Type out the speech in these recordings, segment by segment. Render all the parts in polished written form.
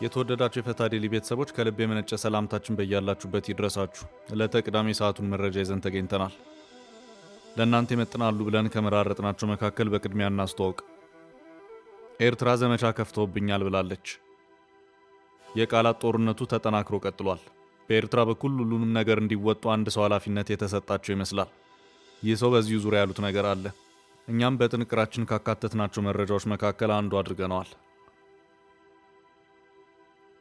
የተወደዳችሁ የፈታ ዴሊ ቤተሰቦች ከልብ የመነጨ ሰላምታችን በያላችሁበት ይድረሳችሁ። ዕለተ ቅዳሜ ሰዓቱን መረጃ ይዘን ተገኝተናል። ለእናንተ ይመጥናሉ ብለን ከመራረጥናቸው መካከል በቅድሚያ እናስተዋውቅ። ኤርትራ ዘመቻ ከፍተውብኛል ብላለች። የቃላት ጦርነቱ ተጠናክሮ ቀጥሏል። በኤርትራ በኩል ሁሉንም ነገር እንዲወጡ አንድ ሰው ኃላፊነት የተሰጣቸው ይመስላል። ይህ ሰው በዚሁ ዙሪያ ያሉት ነገር አለ። እኛም በጥንቅራችን ካካተትናቸው መረጃዎች መካከል አንዱ አድርገነዋል።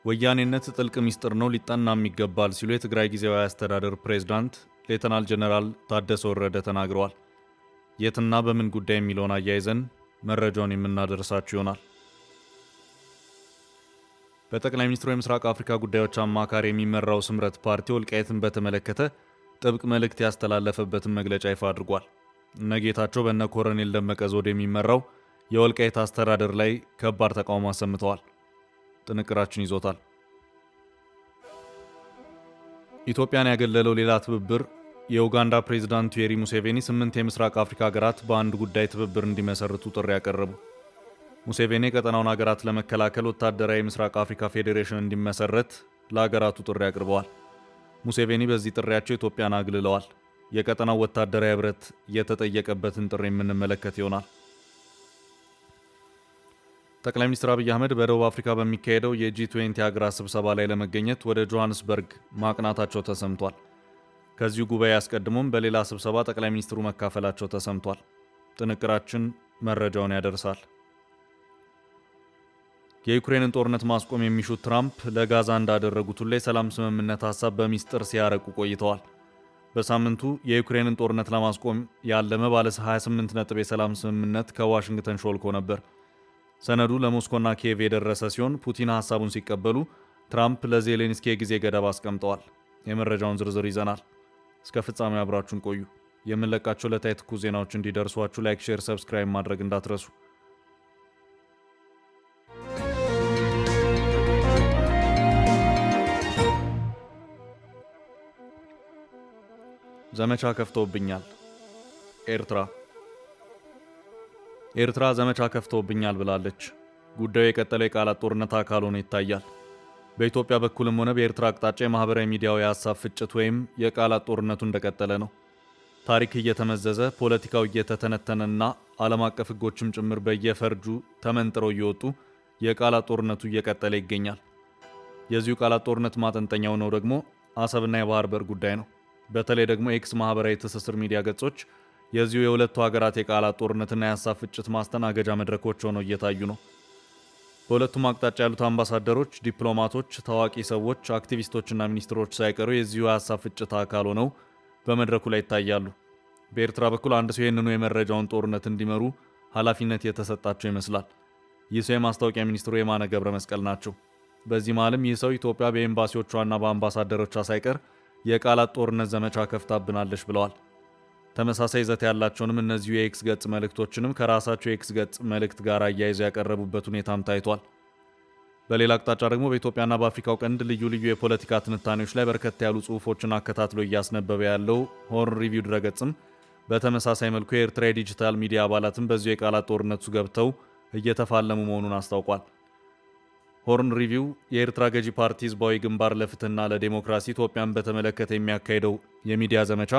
ወያኔነት ጥልቅ ሚስጥር ነው፣ ሊጠናም ይገባል ሲሉ የትግራይ ጊዜያዊ አስተዳደር ፕሬዝዳንት ሌተናል ጀነራል ታደሰ ወረደ ተናግረዋል። የትና በምን ጉዳይ የሚለውን አያይዘን መረጃውን የምናደርሳችሁ ይሆናል። በጠቅላይ ሚኒስትሩ የምስራቅ አፍሪካ ጉዳዮች አማካሪ የሚመራው ስምረት ፓርቲ ወልቃይትን በተመለከተ ጥብቅ መልእክት ያስተላለፈበትን መግለጫ ይፋ አድርጓል። እነ ጌታቸው በእነ ኮሎኔል ደመቀ ዘውዴ የሚመራው የወልቃይት አስተዳደር ላይ ከባድ ተቃውሞ አሰምተዋል። ጥንቅራችን ይዞታል። ኢትዮጵያን ያገለለው ሌላ ትብብር የኡጋንዳ ፕሬዝዳንት ዩዌሪ ሙሴቬኒ 8 የምስራቅ አፍሪካ ሀገራት በአንድ ጉዳይ ትብብር እንዲመሰርቱ ጥሪ ያቀረቡ። ሙሴቬኒ የቀጠናውን ሀገራት ለመከላከል ወታደራዊ የምስራቅ አፍሪካ ፌዴሬሽን እንዲመሰረት ለሀገራቱ ጥሪ አቅርበዋል። ሙሴቬኒ በዚህ ጥሪያቸው ኢትዮጵያን አግልለዋል። የቀጠናው ወታደራዊ ህብረት የተጠየቀበትን ጥሪ የምንመለከት ይሆናል። ጠቅላይ ሚኒስትር አብይ አህመድ በደቡብ አፍሪካ በሚካሄደው የጂ20 ሀገራት ስብሰባ ላይ ለመገኘት ወደ ጆሃንስበርግ ማቅናታቸው ተሰምቷል። ከዚሁ ጉባኤ አስቀድሞም በሌላ ስብሰባ ጠቅላይ ሚኒስትሩ መካፈላቸው ተሰምቷል። ጥንቅራችን መረጃውን ያደርሳል። የዩክሬንን ጦርነት ማስቆም የሚሹት ትራምፕ ለጋዛ እንዳደረጉት ሁሉ የሰላም ስምምነት ሀሳብ በሚስጥር ሲያረቁ ቆይተዋል። በሳምንቱ የዩክሬንን ጦርነት ለማስቆም ያለመ ባለ 28 ነጥብ የሰላም ስምምነት ከዋሽንግተን ሾልኮ ነበር። ሰነዱ ለሞስኮና ኪየቭ የደረሰ ሲሆን ፑቲን ሀሳቡን ሲቀበሉ ትራምፕ ለዜሌንስኪ የጊዜ ገደብ አስቀምጠዋል። የመረጃውን ዝርዝር ይዘናል። እስከ ፍጻሜው አብራችሁን ቆዩ። የምንለቃቸው ዕለታዊ ትኩስ ዜናዎች እንዲደርሷችሁ ላይክ፣ ሼር፣ ሰብስክራይብ ማድረግ እንዳትረሱ። ዘመቻ ከፍተውብኛል። ኤርትራ ዘመቻ ከፍተውብኛል ብላለች። ጉዳዩ የቀጠለው የቃላት ጦርነት አካል ሆኖ ይታያል። በኢትዮጵያ በኩልም ሆነ በኤርትራ አቅጣጫ የማህበራዊ ሚዲያው የሀሳብ ፍጭት ወይም የቃላት ጦርነቱ እንደቀጠለ ነው። ታሪክ እየተመዘዘ ፖለቲካው እየተተነተነና ዓለም አቀፍ ሕጎችም ጭምር በየፈርጁ ተመንጥረው እየወጡ የቃላት ጦርነቱ እየቀጠለ ይገኛል። የዚሁ ቃላት ጦርነት ማጠንጠኛው ነው ደግሞ አሰብና የባህር በር ጉዳይ ነው። በተለይ ደግሞ ኤክስ ማህበራዊ ትስስር ሚዲያ ገጾች የዚሁ የሁለቱ ሀገራት የቃላት ጦርነትና የሀሳብ ፍጭት ማስተናገጃ መድረኮች ሆነው እየታዩ ነው። በሁለቱም አቅጣጫ ያሉት አምባሳደሮች፣ ዲፕሎማቶች፣ ታዋቂ ሰዎች፣ አክቲቪስቶችና ሚኒስትሮች ሳይቀሩ የዚሁ የሀሳብ ፍጭት አካል ሆነው በመድረኩ ላይ ይታያሉ። በኤርትራ በኩል አንድ ሰው ይህንኑ የመረጃውን ጦርነት እንዲመሩ ኃላፊነት የተሰጣቸው ይመስላል። ይህ ሰው የማስታወቂያ ሚኒስትሩ የማነ ገብረ መስቀል ናቸው። በዚህ መሃልም ይህ ሰው ኢትዮጵያ በኤምባሲዎቿና በአምባሳደሮቿ ሳይቀር የቃላት ጦርነት ዘመቻ ከፍታብናለች ብለዋል። ተመሳሳይ ይዘት ያላቸውንም እነዚሁ የኤክስ ገጽ መልእክቶችንም ከራሳቸው የኤክስ ገጽ መልእክት ጋር አያይዘው ያቀረቡበት ሁኔታም ታይቷል። በሌላ አቅጣጫ ደግሞ በኢትዮጵያና በአፍሪካው ቀንድ ልዩ ልዩ የፖለቲካ ትንታኔዎች ላይ በርከት ያሉ ጽሑፎችን አከታትሎ እያስነበበ ያለው ሆርን ሪቪው ድረገጽም በተመሳሳይ መልኩ የኤርትራ የዲጂታል ሚዲያ አባላትም በዚሁ የቃላት ጦርነቱ ገብተው እየተፋለሙ መሆኑን አስታውቋል። ሆርን ሪቪው የኤርትራ ገዢ ፓርቲ ህዝባዊ ግንባር ለፍትህና ለዲሞክራሲ ኢትዮጵያን በተመለከተ የሚያካሂደው የሚዲያ ዘመቻ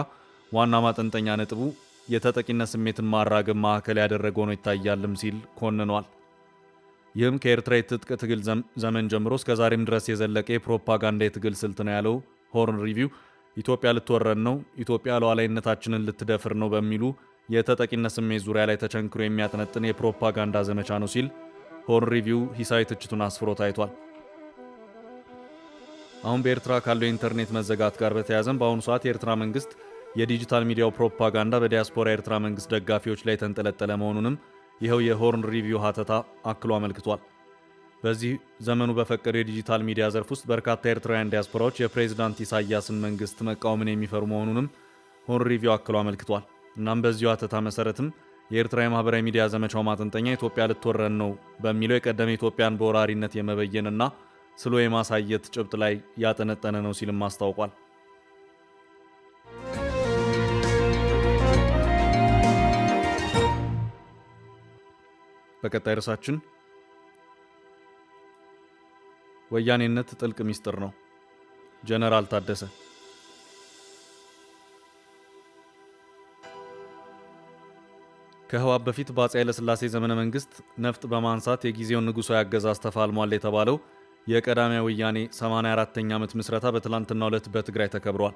ዋና ማጠንጠኛ ነጥቡ የተጠቂነት ስሜትን ማራገብ ማዕከል ያደረገ ሆኖ ይታያልም ሲል ኮንኗል። ይህም ከኤርትራ የትጥቅ ትግል ዘመን ጀምሮ እስከ ዛሬም ድረስ የዘለቀ የፕሮፓጋንዳ የትግል ስልት ነው ያለው ሆርን ሪቪው ኢትዮጵያ ልትወረን ነው፣ ኢትዮጵያ ሉዓላዊነታችንን ልትደፍር ነው በሚሉ የተጠቂነት ስሜት ዙሪያ ላይ ተቸንክሮ የሚያጠነጥን የፕሮፓጋንዳ ዘመቻ ነው ሲል ሆርን ሪቪው ሂሳዊ ትችቱን አስፍሮ ታይቷል። አሁን በኤርትራ ካለው የኢንተርኔት መዘጋት ጋር በተያያዘም በአሁኑ ሰዓት የኤርትራ መንግስት የዲጂታል ሚዲያው ፕሮፓጋንዳ በዲያስፖራ የኤርትራ መንግስት ደጋፊዎች ላይ ተንጠለጠለ መሆኑንም ይኸው የሆርን ሪቪው ሀተታ አክሎ አመልክቷል። በዚህ ዘመኑ በፈቀደው የዲጂታል ሚዲያ ዘርፍ ውስጥ በርካታ ኤርትራውያን ዲያስፖራዎች የፕሬዝዳንት ኢሳያስን መንግስት መቃወምን የሚፈሩ መሆኑንም ሆርን ሪቪው አክሎ አመልክቷል። እናም በዚሁ ሀተታ መሰረትም የኤርትራ የማህበራዊ ሚዲያ ዘመቻው ማጠንጠኛ ኢትዮጵያ ልትወረን ነው በሚለው የቀደመ ኢትዮጵያን በወራሪነት የመበየንና ስሎ የማሳየት ጭብጥ ላይ ያጠነጠነ ነው ሲልም አስታውቋል። በቀጣይ ርዕሳችን ወያኔነት ጥልቅ ሚስጥር ነው። ጀነራል ታደሰ ከህወሓት በፊት በአፄ ኃይለሥላሴ ዘመነ መንግስት ነፍጥ በማንሳት የጊዜውን ንጉሣዊ አገዛዝ ተፋልሟል የተባለው የቀዳማዊ ወያኔ 84ኛ ዓመት ምስረታ በትላንትናው ዕለት በትግራይ ተከብሯል።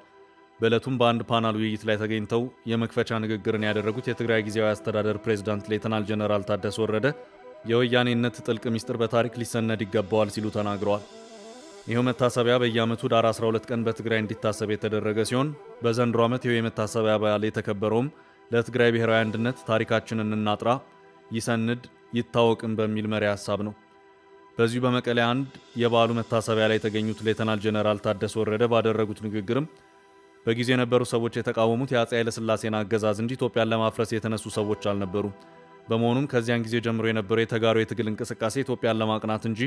በዕለቱም በአንድ ፓናል ውይይት ላይ ተገኝተው የመክፈቻ ንግግርን ያደረጉት የትግራይ ጊዜያዊ አስተዳደር ፕሬዝዳንት ሌተናል ጀነራል ታደሰ ወረደ የወያኔነት ጥልቅ ሚስጥር በታሪክ ሊሰነድ ይገባዋል ሲሉ ተናግረዋል። ይኸው መታሰቢያ በየዓመቱ ዳር 12 ቀን በትግራይ እንዲታሰብ የተደረገ ሲሆን በዘንድሮ ዓመት ይኸው የመታሰቢያ በዓል የተከበረውም ለትግራይ ብሔራዊ አንድነት ታሪካችንን እናጥራ፣ ይሰንድ፣ ይታወቅም በሚል መሪ ሐሳብ ነው። በዚሁ በመቀሌ አንድ የበዓሉ መታሰቢያ ላይ የተገኙት ሌተናል ጀነራል ታደሰ ወረደ ባደረጉት ንግግርም በጊዜው የነበሩ ሰዎች የተቃወሙት የአፄ ኃይለሥላሴን አገዛዝ እንጂ ኢትዮጵያን ለማፍረስ የተነሱ ሰዎች አልነበሩም። በመሆኑም ከዚያን ጊዜ ጀምሮ የነበረው የተጋሩ የትግል እንቅስቃሴ ኢትዮጵያን ለማቅናት እንጂ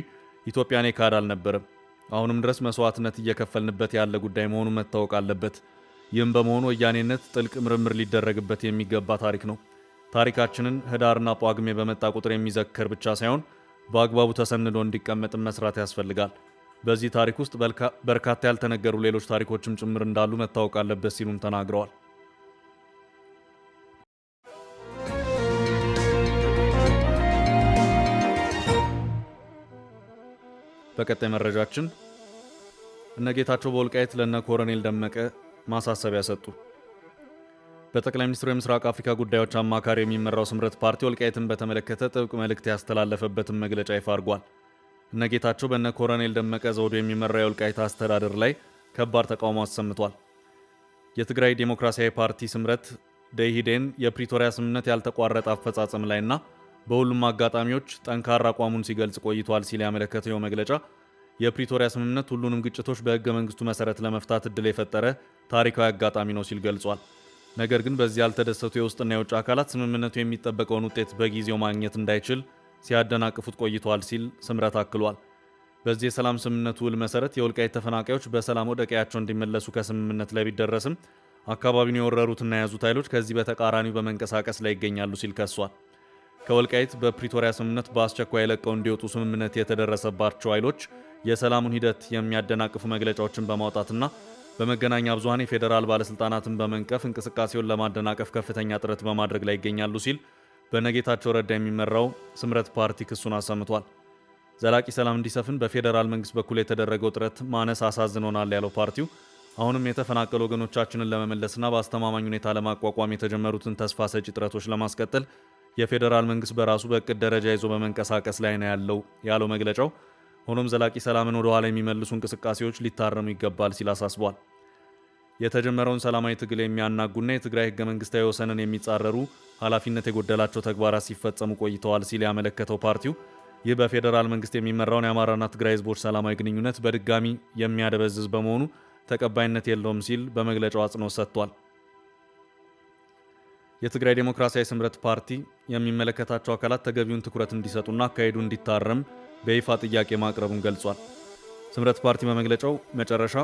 ኢትዮጵያን የካድ አልነበረም። አሁንም ድረስ መስዋዕትነት እየከፈልንበት ያለ ጉዳይ መሆኑ መታወቅ አለበት። ይህም በመሆኑ ወያኔነት ጥልቅ ምርምር ሊደረግበት የሚገባ ታሪክ ነው። ታሪካችንን ህዳርና ጳጉሜ በመጣ ቁጥር የሚዘከር ብቻ ሳይሆን በአግባቡ ተሰንዶ እንዲቀመጥም መስራት ያስፈልጋል። በዚህ ታሪክ ውስጥ በርካታ ያልተነገሩ ሌሎች ታሪኮችም ጭምር እንዳሉ መታወቅ አለበት ሲሉም ተናግረዋል። በቀጣይ መረጃችን እነ ጌታቸው በወልቃይት ለነ ኮሎኔል ደመቀ ማሳሰቢያ ሰጡ። በጠቅላይ ሚኒስትሩ የምስራቅ አፍሪካ ጉዳዮች አማካሪ የሚመራው ስምረት ፓርቲ ወልቃይትን በተመለከተ ጥብቅ መልእክት ያስተላለፈበትን መግለጫ ይፋ አድርጓል። እነ ጌታቸው በነ ኮሎኔል ደመቀ ዘውዱ የሚመራው የወልቃይት አስተዳደር ላይ ከባድ ተቃውሞ አሰምቷል። የትግራይ ዴሞክራሲያዊ ፓርቲ ስምረት ደኢህዴን የፕሪቶሪያ ስምምነት ያልተቋረጠ አፈጻጸም ላይና በሁሉም አጋጣሚዎች ጠንካራ አቋሙን ሲገልጽ ቆይቷል ሲል ያመለከተው መግለጫ የፕሪቶሪያ ስምምነት ሁሉንም ግጭቶች በሕገ መንግስቱ መሰረት ለመፍታት እድል የፈጠረ ታሪካዊ አጋጣሚ ነው ሲል ገልጿል። ነገር ግን በዚህ ያልተደሰቱ የውስጥና የውጭ አካላት ስምምነቱ የሚጠበቀውን ውጤት በጊዜው ማግኘት እንዳይችል ሲያደናቅፉት ቆይተዋል ሲል ስምረት አክሏል። በዚህ የሰላም ስምምነቱ ውል መሰረት የወልቃይት ተፈናቃዮች በሰላም ወደ ቀያቸው እንዲመለሱ ከስምምነት ላይ ቢደረስም አካባቢውን የወረሩትና የያዙት ኃይሎች ከዚህ በተቃራኒው በመንቀሳቀስ ላይ ይገኛሉ ሲል ከሷል። ከወልቃይት በፕሪቶሪያ ስምምነት በአስቸኳይ ለቀው እንዲወጡ ስምምነት የተደረሰባቸው ኃይሎች የሰላሙን ሂደት የሚያደናቅፉ መግለጫዎችን በማውጣትና በመገናኛ ብዙሃን የፌዴራል ባለስልጣናትን በመንቀፍ እንቅስቃሴውን ለማደናቀፍ ከፍተኛ ጥረት በማድረግ ላይ ይገኛሉ ሲል በነጌታቸው ረዳ የሚመራው ስምረት ፓርቲ ክሱን አሰምቷል። ዘላቂ ሰላም እንዲሰፍን በፌዴራል መንግስት በኩል የተደረገው ጥረት ማነስ አሳዝኖናል ያለው ፓርቲው አሁንም የተፈናቀሉ ወገኖቻችንን ለመመለስና በአስተማማኝ ሁኔታ ለማቋቋም የተጀመሩትን ተስፋ ሰጪ ጥረቶች ለማስቀጠል የፌዴራል መንግስት በራሱ በእቅድ ደረጃ ይዞ በመንቀሳቀስ ላይ ነው ያለው መግለጫው፣ ሆኖም ዘላቂ ሰላምን ወደ ኋላ የሚመልሱ እንቅስቃሴዎች ሊታረሙ ይገባል ሲል አሳስቧል። የተጀመረውን ሰላማዊ ትግል የሚያናጉና የትግራይ ህገ መንግስታዊ ወሰንን የሚጻረሩ ኃላፊነት የጎደላቸው ተግባራት ሲፈጸሙ ቆይተዋል ሲል ያመለከተው ፓርቲው ይህ በፌዴራል መንግስት የሚመራውን የአማራና ትግራይ ህዝቦች ሰላማዊ ግንኙነት በድጋሚ የሚያደበዝዝ በመሆኑ ተቀባይነት የለውም ሲል በመግለጫው አጽንኦት ሰጥቷል። የትግራይ ዴሞክራሲያዊ ስምረት ፓርቲ የሚመለከታቸው አካላት ተገቢውን ትኩረት እንዲሰጡና አካሄዱ እንዲታረም በይፋ ጥያቄ ማቅረቡን ገልጿል። ስምረት ፓርቲ በመግለጫው መጨረሻ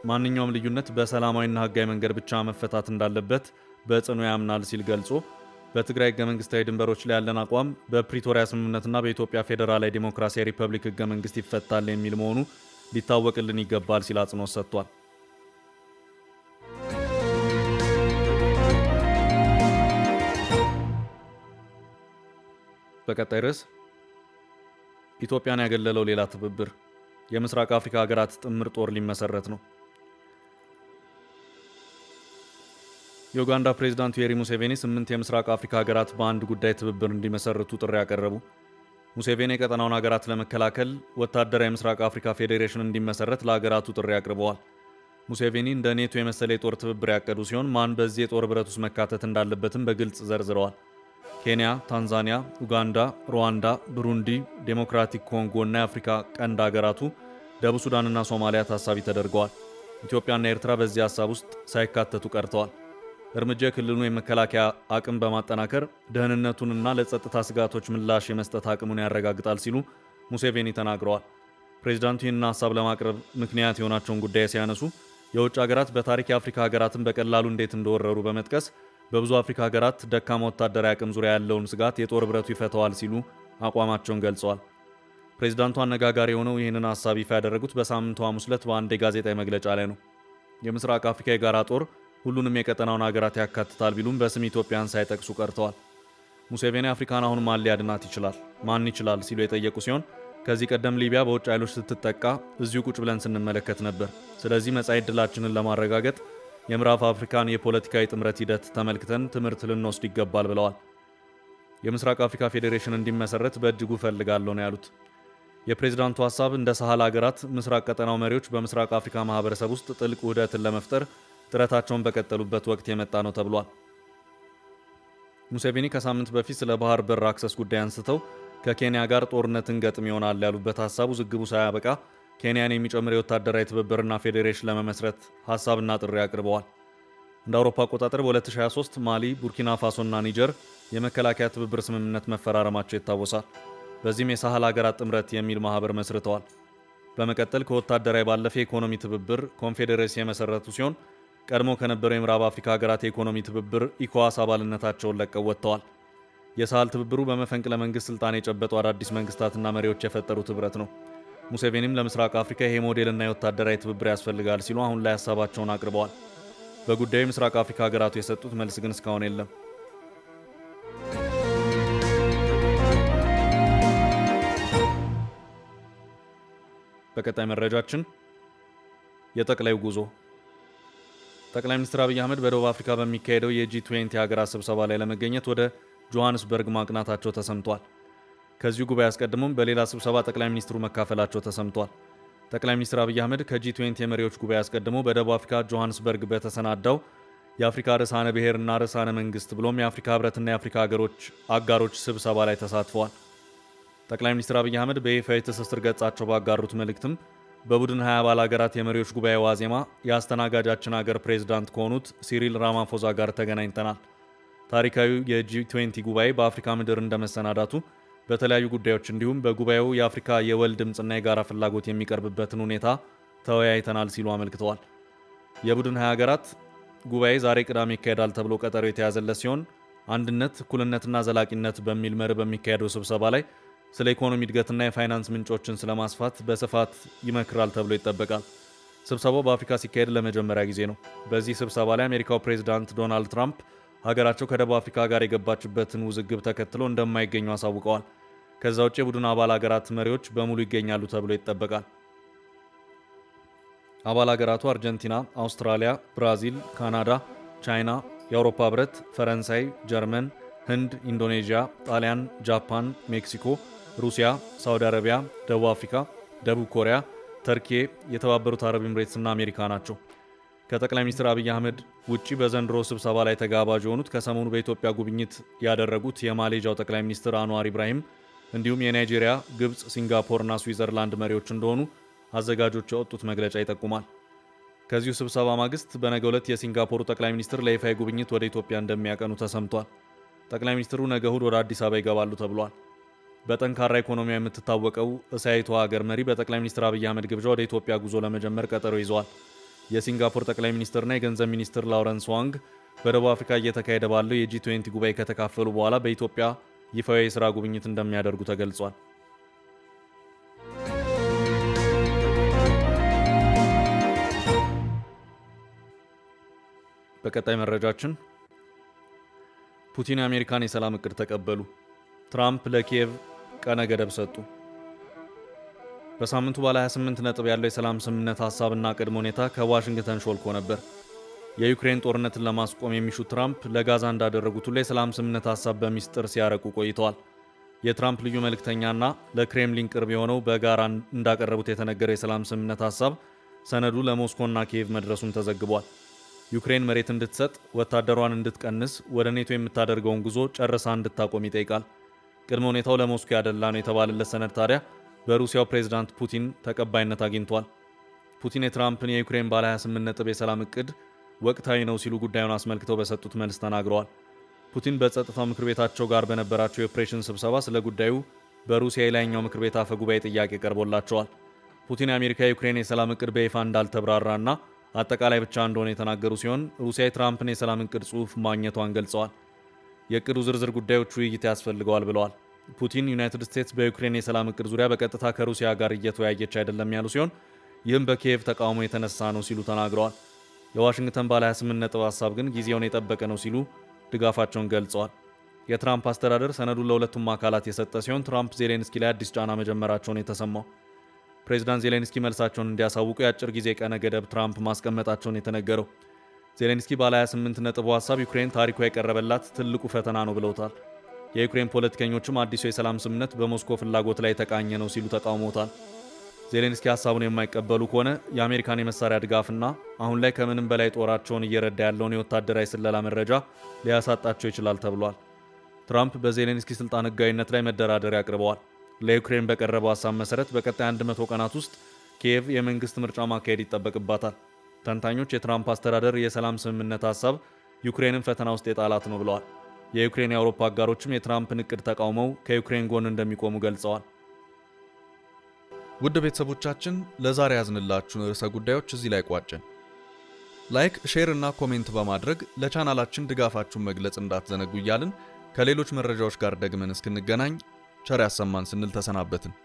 ማንኛውም ልዩነት በሰላማዊና ህጋዊ መንገድ ብቻ መፈታት እንዳለበት በጽኑ ያምናል ሲል ገልጾ በትግራይ ህገ መንግስታዊ ድንበሮች ላይ ያለን አቋም በፕሪቶሪያ ስምምነትና በኢትዮጵያ ፌዴራላዊ ዴሞክራሲያዊ ሪፐብሊክ ህገ መንግስት ይፈታል የሚል መሆኑ ሊታወቅልን ይገባል ሲል አጽንኦት ሰጥቷል። በቀጣይ ርዕስ ኢትዮጵያን ያገለለው ሌላ ትብብር፣ የምስራቅ አፍሪካ ሀገራት ጥምር ጦር ሊመሰረት ነው። የኡጋንዳ ፕሬዝዳንት ዩዌሪ ሙሴቬኒ 8 የምስራቅ አፍሪካ ሀገራት በአንድ ጉዳይ ትብብር እንዲመሰርቱ ጥሪ ያቀረቡ። ሙሴቬኒ የቀጠናውን ሀገራት ለመከላከል ወታደራዊ የምስራቅ አፍሪካ ፌዴሬሽን እንዲመሰረት ለሀገራቱ ጥሪ አቅርበዋል። ሙሴቬኒ እንደ ኔቶ የመሰለ የጦር ትብብር ያቀዱ ሲሆን ማን በዚህ የጦር ብረት ውስጥ መካተት እንዳለበትም በግልጽ ዘርዝረዋል። ኬንያ፣ ታንዛኒያ፣ ኡጋንዳ፣ ሩዋንዳ፣ ብሩንዲ፣ ዴሞክራቲክ ኮንጎ እና የአፍሪካ ቀንድ ሀገራቱ፣ ደቡብ ሱዳንና ሶማሊያ ታሳቢ ተደርገዋል። ኢትዮጵያና ኤርትራ በዚህ ሀሳብ ውስጥ ሳይካተቱ ቀርተዋል። እርምጃ የክልሉን የመከላከያ አቅም በማጠናከር ደህንነቱንና ለጸጥታ ስጋቶች ምላሽ የመስጠት አቅሙን ያረጋግጣል ሲሉ ሙሴቬኒ ተናግረዋል። ፕሬዝዳንቱ ይህንን ሀሳብ ለማቅረብ ምክንያት የሆናቸውን ጉዳይ ሲያነሱ የውጭ ሀገራት በታሪክ የአፍሪካ ሀገራትን በቀላሉ እንዴት እንደወረሩ በመጥቀስ በብዙ አፍሪካ ሀገራት ደካማ ወታደራዊ አቅም ዙሪያ ያለውን ስጋት የጦር ብረቱ ይፈተዋል ሲሉ አቋማቸውን ገልጸዋል። ፕሬዝዳንቱ አነጋጋሪ የሆነው ይህንን ሀሳብ ይፋ ያደረጉት በሳምንቱ ሐሙስ ዕለት በአንድ የጋዜጣዊ መግለጫ ላይ ነው። የምስራቅ አፍሪካ የጋራ ጦር ሁሉንም የቀጠናውን ሀገራት ያካትታል ቢሉም በስም ኢትዮጵያን ሳይጠቅሱ ቀርተዋል። ሙሴቬኒ አፍሪካን አሁን ማን ሊያድናት ይችላል? ማን ይችላል? ሲሉ የጠየቁ ሲሆን ከዚህ ቀደም ሊቢያ በውጭ ኃይሎች ስትጠቃ እዚሁ ቁጭ ብለን ስንመለከት ነበር። ስለዚህ መጻኢ ዕድላችንን ለማረጋገጥ የምዕራብ አፍሪካን የፖለቲካዊ ጥምረት ሂደት ተመልክተን ትምህርት ልንወስድ ይገባል ብለዋል። የምስራቅ አፍሪካ ፌዴሬሽን እንዲመሰረት በእጅጉ እፈልጋለሁ ነው ያሉት። የፕሬዝዳንቱ ሀሳብ እንደ ሳህል ሀገራት ምስራቅ ቀጠናው መሪዎች በምስራቅ አፍሪካ ማህበረሰብ ውስጥ ጥልቅ ውህደትን ለመፍጠር ጥረታቸውን በቀጠሉበት ወቅት የመጣ ነው ተብሏል። ሙሴቬኒ ከሳምንት በፊት ስለ ባህር በር አክሰስ ጉዳይ አንስተው ከኬንያ ጋር ጦርነትን ገጥም ይሆናል ያሉበት ሀሳቡ ውዝግቡ ሳያበቃ ኬንያን የሚጨምር የወታደራዊ ትብብርና ፌዴሬሽን ለመመስረት ሀሳብና ጥሪ አቅርበዋል። እንደ አውሮፓ አቆጣጠር በ2023 ማሊ፣ ቡርኪና ፋሶና ኒጀር የመከላከያ ትብብር ስምምነት መፈራረማቸው ይታወሳል። በዚህም የሳህል ሀገራት ጥምረት የሚል ማህበር መስርተዋል። በመቀጠል ከወታደራዊ ባለፈ የኢኮኖሚ ትብብር ኮንፌዴሬሲ የመሰረቱ ሲሆን ቀድሞ ከነበረው የምዕራብ አፍሪካ ሀገራት የኢኮኖሚ ትብብር ኢኮዋስ አባልነታቸውን ለቀው ወጥተዋል። የሳህል ትብብሩ በመፈንቅለ መንግስት ስልጣን የጨበጡ አዳዲስ መንግስታትና መሪዎች የፈጠሩት ህብረት ነው። ሙሴቬኒም ለምስራቅ አፍሪካ ይሄ ሞዴልና የወታደራዊ ትብብር ያስፈልጋል ሲሉ አሁን ላይ ሀሳባቸውን አቅርበዋል። በጉዳዩ የምስራቅ አፍሪካ ሀገራቱ የሰጡት መልስ ግን እስካሁን የለም። በቀጣይ መረጃችን የጠቅላዩ ጉዞ። ጠቅላይ ሚኒስትር አብይ አህመድ በደቡብ አፍሪካ በሚካሄደው የጂ20 ሀገራት ስብሰባ ላይ ለመገኘት ወደ ጆሃንስበርግ ማቅናታቸው ተሰምቷል። ከዚሁ ጉባኤ አስቀድሞም በሌላ ስብሰባ ጠቅላይ ሚኒስትሩ መካፈላቸው ተሰምቷል። ጠቅላይ ሚኒስትር አብይ አህመድ ከጂ20 የመሪዎች ጉባኤ አስቀድሞ በደቡብ አፍሪካ ጆሃንስበርግ በተሰናዳው የአፍሪካ ርዕሳነ ብሔርና ርዕሳነ መንግስት ብሎም የአፍሪካ ህብረትና የአፍሪካ አጋሮች ስብሰባ ላይ ተሳትፈዋል። ጠቅላይ ሚኒስትር አብይ አህመድ በይፋዊ ትስስር ገጻቸው ባጋሩት መልእክትም በቡድን 20 አባል ሀገራት የመሪዎች ጉባኤ ዋዜማ የአስተናጋጃችን ሀገር ፕሬዝዳንት ከሆኑት ሲሪል ራማፎዛ ጋር ተገናኝተናል። ታሪካዊው የጂ20 ጉባኤ በአፍሪካ ምድር እንደመሰናዳቱ በተለያዩ ጉዳዮች እንዲሁም በጉባኤው የአፍሪካ የወል ድምፅና የጋራ ፍላጎት የሚቀርብበትን ሁኔታ ተወያይተናል ሲሉ አመልክተዋል። የቡድን 20 ሀገራት ጉባኤ ዛሬ ቅዳሜ ይካሄዳል ተብሎ ቀጠሮ የተያዘለት ሲሆን አንድነት፣ እኩልነትና ዘላቂነት በሚል መርህ በሚካሄደው ስብሰባ ላይ ስለ ኢኮኖሚ እድገትና የፋይናንስ ምንጮችን ስለማስፋት በስፋት ይመክራል ተብሎ ይጠበቃል። ስብሰባው በአፍሪካ ሲካሄድ ለመጀመሪያ ጊዜ ነው። በዚህ ስብሰባ ላይ አሜሪካው ፕሬዝዳንት ዶናልድ ትራምፕ ሀገራቸው ከደቡብ አፍሪካ ጋር የገባችበትን ውዝግብ ተከትሎ እንደማይገኙ አሳውቀዋል። ከዛ ውጭ የቡድን አባል ሀገራት መሪዎች በሙሉ ይገኛሉ ተብሎ ይጠበቃል። አባል ሀገራቱ አርጀንቲና፣ አውስትራሊያ፣ ብራዚል፣ ካናዳ፣ ቻይና፣ የአውሮፓ ህብረት፣ ፈረንሳይ፣ ጀርመን፣ ህንድ፣ ኢንዶኔዥያ፣ ጣሊያን፣ ጃፓን፣ ሜክሲኮ፣ ሩሲያ፣ ሳውዲ አረቢያ፣ ደቡብ አፍሪካ፣ ደቡብ ኮሪያ፣ ተርኪ፣ የተባበሩት አረብ ኤምሬትስ እና አሜሪካ ናቸው። ከጠቅላይ ሚኒስትር አብይ አህመድ ውጪ በዘንድሮ ስብሰባ ላይ ተጋባዥ የሆኑት ከሰሞኑ በኢትዮጵያ ጉብኝት ያደረጉት የማሌዥያው ጠቅላይ ሚኒስትር አንዋር ኢብራሂም እንዲሁም የናይጄሪያ፣ ግብፅ፣ ሲንጋፖር እና ስዊዘርላንድ መሪዎች እንደሆኑ አዘጋጆች ያወጡት መግለጫ ይጠቁማል። ከዚሁ ስብሰባ ማግስት በነገው ዕለት የሲንጋፖሩ ጠቅላይ ሚኒስትር ለይፋዊ ጉብኝት ወደ ኢትዮጵያ እንደሚያቀኑ ተሰምቷል። ጠቅላይ ሚኒስትሩ ነገ እሁድ ወደ አዲስ አበባ ይገባሉ ተብሏል። በጠንካራ ኢኮኖሚያ የምትታወቀው እስያዊቷ ሀገር መሪ በጠቅላይ ሚኒስትር አብይ አህመድ ግብዣ ወደ ኢትዮጵያ ጉዞ ለመጀመር ቀጠሮ ይዘዋል። የሲንጋፖር ጠቅላይ ሚኒስትርና የገንዘብ ሚኒስትር ላውረንስ ዋንግ በደቡብ አፍሪካ እየተካሄደ ባለው የጂ20 ጉባኤ ከተካፈሉ በኋላ በኢትዮጵያ ይፋዊ የሥራ ጉብኝት እንደሚያደርጉ ተገልጿል። በቀጣይ መረጃችን ፑቲን የአሜሪካን የሰላም እቅድ ተቀበሉ። ትራምፕ ለኪየቭ ቀነ ገደብ ሰጡ። በሳምንቱ ባለ 28 ነጥብ ያለው የሰላም ስምምነት ሀሳብና ቅድመ ሁኔታ ከዋሽንግተን ሾልኮ ነበር። የዩክሬን ጦርነትን ለማስቆም የሚሹት ትራምፕ ለጋዛ እንዳደረጉት ሁሉ የሰላም ስምምነት ሀሳብ በሚስጥር ሲያረቁ ቆይተዋል። የትራምፕ ልዩ መልእክተኛና ለክሬምሊን ቅርብ የሆነው በጋራ እንዳቀረቡት የተነገረው የሰላም ስምምነት ሀሳብ ሰነዱ ለሞስኮና ኪየቭ መድረሱም ተዘግቧል። ዩክሬን መሬት እንድትሰጥ፣ ወታደሯን እንድትቀንስ፣ ወደ ኔቶ የምታደርገውን ጉዞ ጨርሳ እንድታቆም ይጠይቃል። ቅድመ ሁኔታው ለሞስኮ ያደላ ነው የተባለለት ሰነድ ታዲያ በሩሲያው ፕሬዝዳንት ፑቲን ተቀባይነት አግኝቷል። ፑቲን የትራምፕን የዩክሬን ባለ 28 ነጥብ የሰላም እቅድ ወቅታዊ ነው ሲሉ ጉዳዩን አስመልክተው በሰጡት መልስ ተናግረዋል። ፑቲን በጸጥታው ምክር ቤታቸው ጋር በነበራቸው የኦፕሬሽን ስብሰባ ስለ ጉዳዩ በሩሲያ የላይኛው ምክር ቤት አፈ ጉባኤ ጥያቄ ቀርቦላቸዋል። ፑቲን የአሜሪካ የዩክሬን የሰላም እቅድ በይፋ እንዳልተብራራና አጠቃላይ ብቻ እንደሆነ የተናገሩ ሲሆን ሩሲያ የትራምፕን የሰላም እቅድ ጽሑፍ ማግኘቷን ገልጸዋል። የእቅዱ ዝርዝር ጉዳዮች ውይይት ያስፈልገዋል ብለዋል። ፑቲን ዩናይትድ ስቴትስ በዩክሬን የሰላም እቅድ ዙሪያ በቀጥታ ከሩሲያ ጋር እየተወያየች አይደለም ያሉ ሲሆን ይህም በኪየቭ ተቃውሞ የተነሳ ነው ሲሉ ተናግረዋል። የዋሽንግተን ባለ 28 ነጥብ ሀሳብ ግን ጊዜውን የጠበቀ ነው ሲሉ ድጋፋቸውን ገልጸዋል። የትራምፕ አስተዳደር ሰነዱን ለሁለቱም አካላት የሰጠ ሲሆን ትራምፕ ዜሌንስኪ ላይ አዲስ ጫና መጀመራቸውን የተሰማው ፕሬዚዳንት ዜሌንስኪ መልሳቸውን እንዲያሳውቁ የአጭር ጊዜ ቀነ ገደብ ትራምፕ ማስቀመጣቸውን የተነገረው ዜሌንስኪ ባለ 28 ነጥቡ ሀሳብ ዩክሬን ታሪኳ የቀረበላት ትልቁ ፈተና ነው ብለውታል። የዩክሬን ፖለቲከኞችም አዲሱ የሰላም ስምምነት በሞስኮ ፍላጎት ላይ የተቃኘ ነው ሲሉ ተቃውሞታል። ዜሌንስኪ ሀሳቡን የማይቀበሉ ከሆነ የአሜሪካን የመሳሪያ ድጋፍና አሁን ላይ ከምንም በላይ ጦራቸውን እየረዳ ያለውን የወታደራዊ ስለላ መረጃ ሊያሳጣቸው ይችላል ተብሏል። ትራምፕ በዜሌንስኪ ስልጣን ህጋዊነት ላይ መደራደሪያ አቅርበዋል። ለዩክሬን በቀረበው ሀሳብ መሰረት በቀጣይ 100 ቀናት ውስጥ ኪየቭ የመንግስት ምርጫ ማካሄድ ይጠበቅባታል። ተንታኞች የትራምፕ አስተዳደር የሰላም ስምምነት ሀሳብ ዩክሬንን ፈተና ውስጥ የጣላት ነው ብለዋል። የዩክሬን የአውሮፓ አጋሮችም የትራምፕን እቅድ ተቃውመው ከዩክሬን ጎን እንደሚቆሙ ገልጸዋል። ውድ ቤተሰቦቻችን ለዛሬ ያዝንላችሁን ርዕሰ ጉዳዮች እዚህ ላይ ቋጨን። ላይክ፣ ሼር እና ኮሜንት በማድረግ ለቻናላችን ድጋፋችሁን መግለጽ እንዳትዘነጉ እያልን ከሌሎች መረጃዎች ጋር ደግመን እስክንገናኝ ቸር ያሰማን ስንል ተሰናበትን።